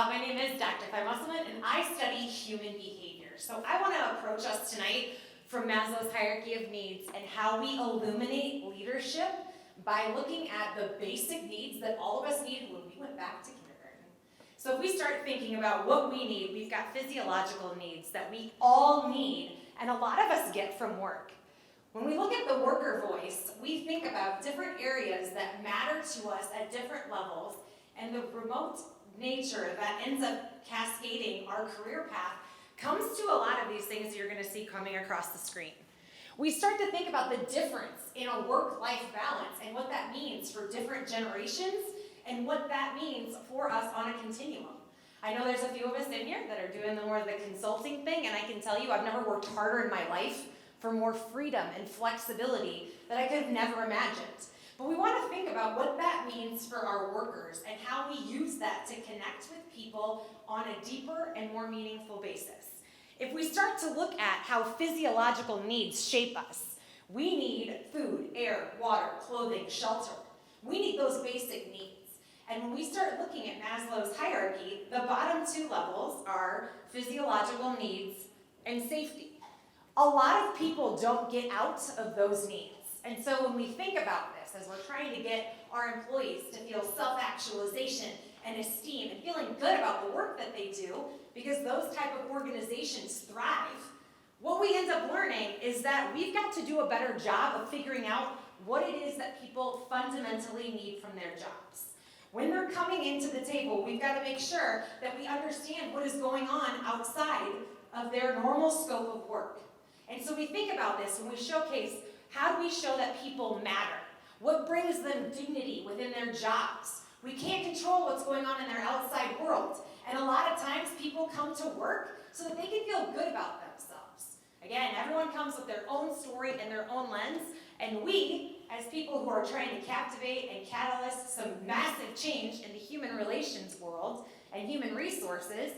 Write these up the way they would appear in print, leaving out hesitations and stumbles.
My name is Dr. Muselman, and I study human behavior. So I want to approach us tonight from Maslow's hierarchy of needs and how we illuminate leadership by looking at the basic needs that all of us needed when we went back to kindergarten. So if we start thinking about what we need, we've got physiological needs that we all need, and a lot of us get from work. When we look at the worker voice, we think about different areas that matter to us at different levels, and the remote nature that ends up cascading our career path comes to a lot of these things you're going to see coming across the screen. We start to think about the difference in a work-life balance and what that means for different generations and what that means for us on a continuum. I know there's a few of us in here that are doing more of the consulting thing, and I can tell you I've never worked harder in my life for more freedom and flexibility that I could have never imagined. But we want to think about what that means for our workers and how we use that to connect with people on a deeper and more meaningful basis. If we start to look at how physiological needs shape us, we need food, air, water, clothing, shelter. We need those basic needs. And when we start looking at Maslow's hierarchy, the bottom two levels are physiological needs and safety. A lot of people don't get out of those needs. And so when we think about this, as we're trying to get our employees to feel self-actualization and esteem and feeling good about the work that they do, because those type of organizations thrive, what we end up learning is that we've got to do a better job of figuring out what it is that people fundamentally need from their jobs. When they're coming into the table, we've got to make sure that we understand what is going on outside of their normal scope of work. And so we think about this when we showcase, how do we show that people matter? What brings them dignity within their jobs? We can't control what's going on in their outside world. And a lot of times people come to work so that they can feel good about themselves. Again, everyone comes with their own story and their own lens. And we, as people who are trying to captivate and catalyst some massive change in the human relations world and human resources,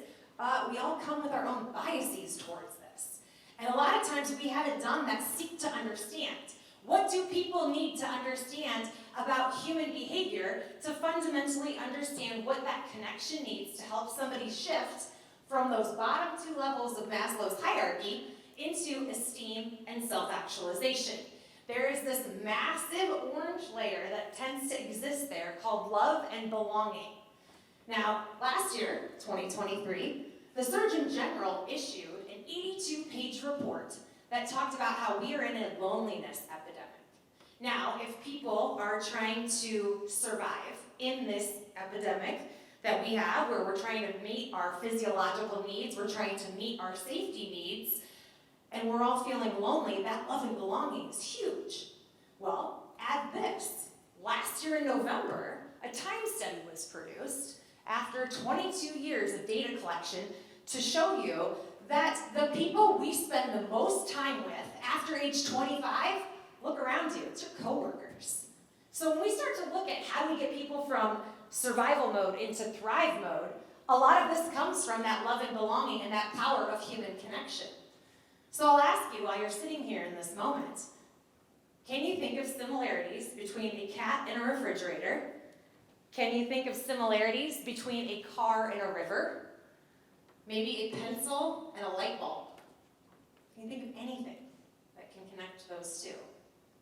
we all come with our own biases towards this. And a lot of times we haven't done that seek to understand. What do people need to understand about human behavior to fundamentally understand what that connection needs to help somebody shift from those bottom two levels of Maslow's hierarchy into esteem and self-actualization? There is this massive orange layer that tends to exist there called love and belonging. Now, last year, 2023, the Surgeon General issued an 82-page report that talked about how we are in a loneliness epidemic. Now, if people are trying to survive in this epidemic that we have, where we're trying to meet our physiological needs, we're trying to meet our safety needs, and we're all feeling lonely, that love and belonging is huge. Well, add this. Last year in November, a time study was produced after 22 years of data collection to show you that the people we spend the most time with after age 25, look around you, it's your coworkers. So when we start to look at how we get people from survival mode into thrive mode, a lot of this comes from that love and belonging and that power of human connection. So I'll ask you while you're sitting here in this moment, can you think of similarities between a cat and a refrigerator? Can you think of similarities between a car and a river? Maybe a pencil and a light bulb? Can you think of anything that can connect those two?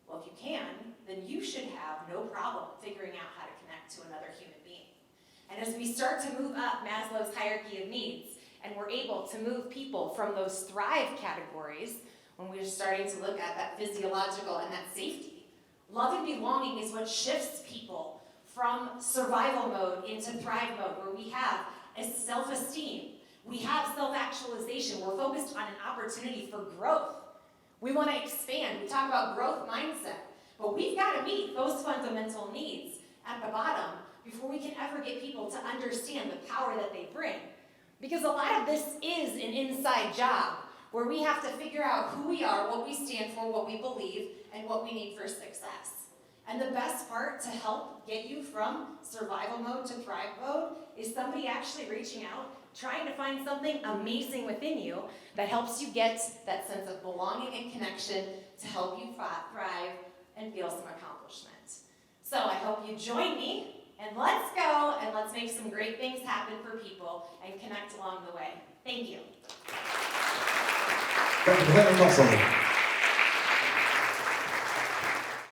Well, if you can, then you should have no problem figuring out how to connect to another human being. And as we start to move up Maslow's hierarchy of needs, and we're able to move people from those thrive categories, when we're starting to look at that physiological and that safety, love and belonging is what shifts people from survival mode into thrive mode, where we have a self-esteem. We have self-actualization. We're focused on an opportunity for growth. We want to expand. We talk about growth mindset. But we've got to meet those fundamental needs at the bottom before we can ever get people to understand the power that they bring. Because a lot of this is an inside job where we have to figure out who we are, what we stand for, what we believe, and what we need for success. And the best part to help get you from survival mode to thrive mode is somebody actually reaching out, trying to find something amazing within you that helps you get that sense of belonging and connection to help you thrive and feel some accomplishment. So I hope you join me And let's go and let's make some great things happen for people and connect along the way. Thank you. Dankjewel, Muselman.